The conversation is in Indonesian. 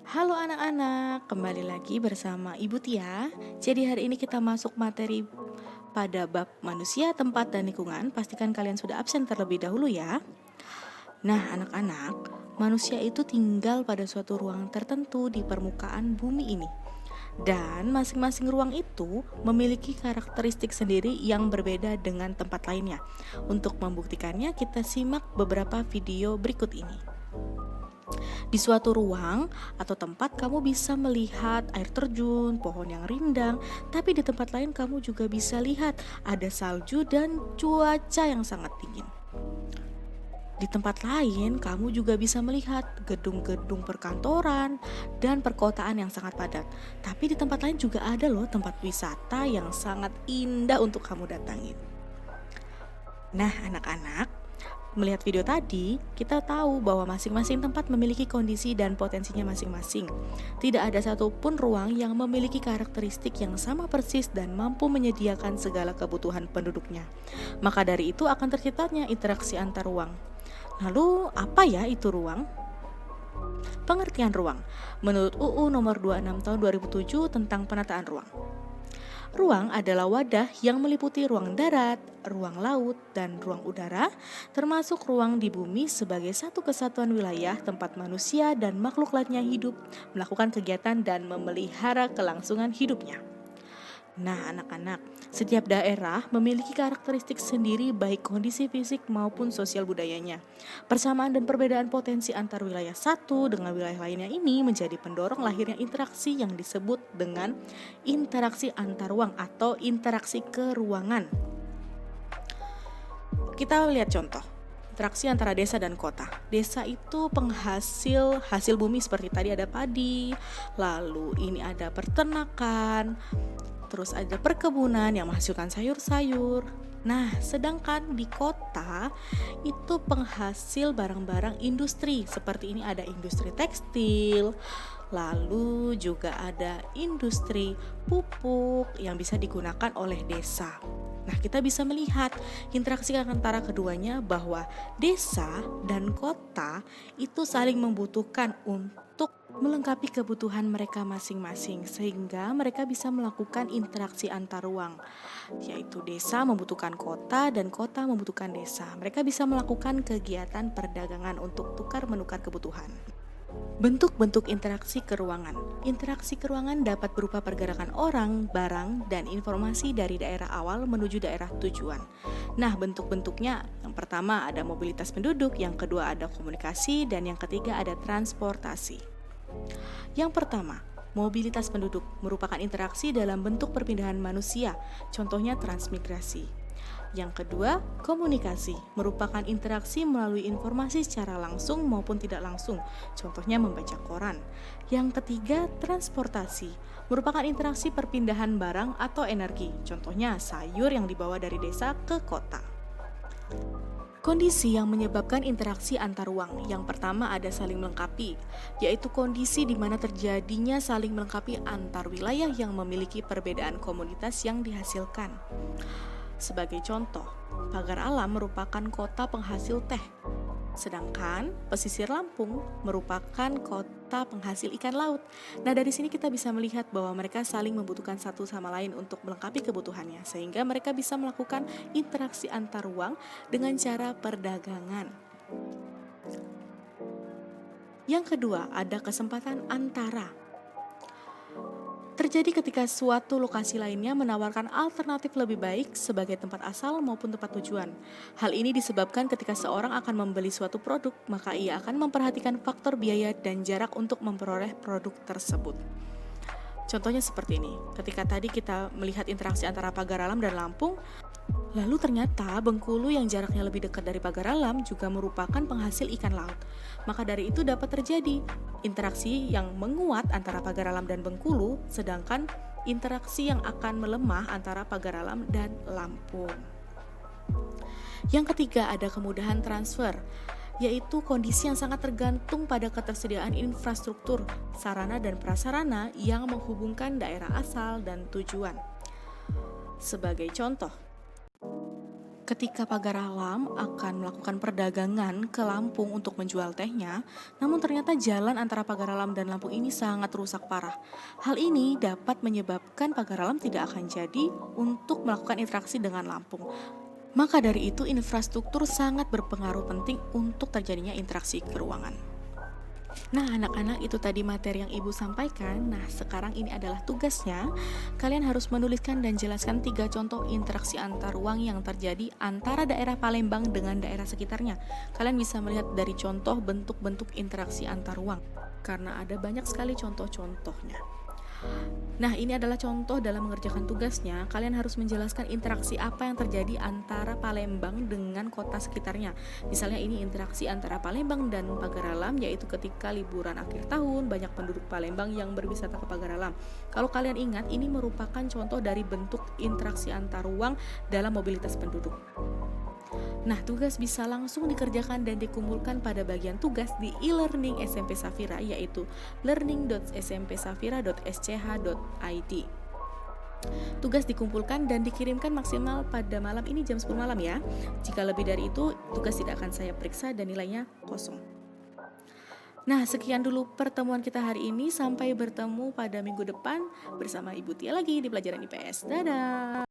Halo anak-anak, kembali lagi bersama Ibu Tia. Jadi hari ini kita masuk materi pada bab manusia, tempat, dan lingkungan. Pastikan kalian sudah absen terlebih dahulu ya. Nah anak-anak, manusia itu tinggal pada suatu ruang tertentu di permukaan bumi ini. Dan masing-masing ruang itu memiliki karakteristik sendiri yang berbeda dengan tempat lainnya. Untuk membuktikannya, kita simak beberapa video berikut ini. Di suatu ruang atau tempat kamu bisa melihat air terjun, pohon yang rindang, tapi di tempat lain kamu juga bisa lihat ada salju dan cuaca yang sangat dingin. Di tempat lain kamu juga bisa melihat gedung-gedung perkantoran dan perkotaan yang sangat padat. Tapi di tempat lain juga ada loh tempat wisata yang sangat indah untuk kamu datangin. Nah anak-anak, melihat video tadi, kita tahu bahwa masing-masing tempat memiliki kondisi dan potensinya masing-masing. Tidak ada satupun ruang yang memiliki karakteristik yang sama persis dan mampu menyediakan segala kebutuhan penduduknya. Maka dari itu akan terciptanya interaksi antar ruang. Lalu, apa ya itu ruang? Pengertian ruang menurut UU nomor 26 tahun 2007 tentang penataan ruang. Ruang adalah wadah yang meliputi ruang darat, ruang laut, dan ruang udara, termasuk ruang di bumi sebagai satu kesatuan wilayah tempat manusia dan makhluk lainnya hidup, melakukan kegiatan dan memelihara kelangsungan hidupnya. Nah anak-anak, setiap daerah memiliki karakteristik sendiri baik kondisi fisik maupun sosial budayanya. Persamaan dan perbedaan potensi antar wilayah satu dengan wilayah lainnya ini menjadi pendorong lahirnya interaksi yang disebut dengan interaksi antar ruang atau interaksi keruangan. Kita lihat contoh. Interaksi antara desa dan kota. Desa itu penghasil hasil bumi seperti tadi ada padi, lalu ini ada peternakan, terus ada perkebunan yang menghasilkan sayur-sayur. Nah, sedangkan di kota itu penghasil barang-barang industri. Seperti ini ada industri tekstil, lalu juga ada industri pupuk yang bisa digunakan oleh desa. Nah, kita bisa melihat interaksi antara keduanya bahwa desa dan kota itu saling membutuhkan untuk melengkapi kebutuhan mereka masing-masing sehingga mereka bisa melakukan interaksi antar ruang, yaitu desa membutuhkan kota dan kota membutuhkan desa. Mereka bisa melakukan kegiatan perdagangan untuk tukar-menukar kebutuhan. Bentuk-bentuk interaksi keruangan. Interaksi keruangan dapat berupa pergerakan orang, barang, dan informasi dari daerah awal menuju daerah tujuan. Nah, bentuk-bentuknya yang pertama ada mobilitas penduduk, yang kedua ada komunikasi, dan yang ketiga ada transportasi. Yang pertama, mobilitas penduduk merupakan interaksi dalam bentuk perpindahan manusia, contohnya transmigrasi. Yang kedua, komunikasi merupakan interaksi melalui informasi secara langsung maupun tidak langsung, contohnya membaca koran. Yang ketiga, transportasi merupakan interaksi perpindahan barang atau energi, contohnya sayur yang dibawa dari desa ke kota. Kondisi yang menyebabkan interaksi antar ruang. Yang pertama ada saling melengkapi, yaitu kondisi di mana terjadinya saling melengkapi antar wilayah yang memiliki perbedaan komunitas yang dihasilkan. Sebagai contoh, Pagar Alam merupakan kota penghasil teh, sedangkan pesisir Lampung merupakan kota penghasil ikan laut. Nah, dari sini kita bisa melihat bahwa mereka saling membutuhkan satu sama lain untuk melengkapi kebutuhannya, sehingga mereka bisa melakukan interaksi antar ruang dengan cara perdagangan. Yang kedua, ada kesempatan antara. Terjadi ketika suatu lokasi lainnya menawarkan alternatif lebih baik sebagai tempat asal maupun tempat tujuan. Hal ini disebabkan ketika seorang akan membeli suatu produk, maka ia akan memperhatikan faktor biaya dan jarak untuk memperoleh produk tersebut. Contohnya seperti ini, ketika tadi kita melihat interaksi antara Pagar Alam dan Lampung, lalu ternyata Bengkulu yang jaraknya lebih dekat dari Pagar Alam juga merupakan penghasil ikan laut. Maka dari itu dapat terjadi interaksi yang menguat antara Pagar Alam dan Bengkulu, sedangkan interaksi yang akan melemah antara Pagar Alam dan Lampung. Yang ketiga ada kemudahan transfer, yaitu kondisi yang sangat tergantung pada ketersediaan infrastruktur, sarana dan prasarana yang menghubungkan daerah asal dan tujuan. Sebagai contoh, Ketika pagar alam akan melakukan perdagangan ke Lampung untuk menjual tehnya, namun ternyata jalan antara pagar alam dan Lampung ini sangat rusak parah. Hal ini dapat menyebabkan pagar alam tidak akan jadi untuk melakukan interaksi dengan Lampung. Maka dari itu, infrastruktur sangat berpengaruh penting untuk terjadinya interaksi keuangan. Nah, anak-anak, itu tadi materi yang Ibu sampaikan. Nah, sekarang ini adalah tugasnya. Kalian harus menuliskan dan jelaskan 3 contoh interaksi antar ruang yang terjadi antara daerah Palembang dengan daerah sekitarnya. Kalian bisa melihat dari contoh bentuk-bentuk interaksi antar ruang, karena ada banyak sekali contoh-contohnya. Nah, ini adalah contoh dalam mengerjakan tugasnya. Kalian harus menjelaskan interaksi apa yang terjadi antara Palembang dengan kota sekitarnya. Misalnya ini interaksi antara Palembang dan Pagar Alam, yaitu ketika liburan akhir tahun, banyak penduduk Palembang yang berwisata ke Pagar Alam. Kalau kalian ingat, ini merupakan contoh dari bentuk interaksi antar ruang dalam mobilitas penduduk. Nah, tugas bisa langsung dikerjakan dan dikumpulkan pada bagian tugas di e-learning SMP Safira, yaitu learning.smpsafira.sch.id. Tugas dikumpulkan dan dikirimkan maksimal pada malam ini jam 10 malam ya. Jika lebih dari itu, tugas tidak akan saya periksa dan nilainya kosong. Nah, sekian dulu pertemuan kita hari ini. Sampai bertemu pada minggu depan bersama Ibu Tia lagi di pelajaran IPS. Dadah!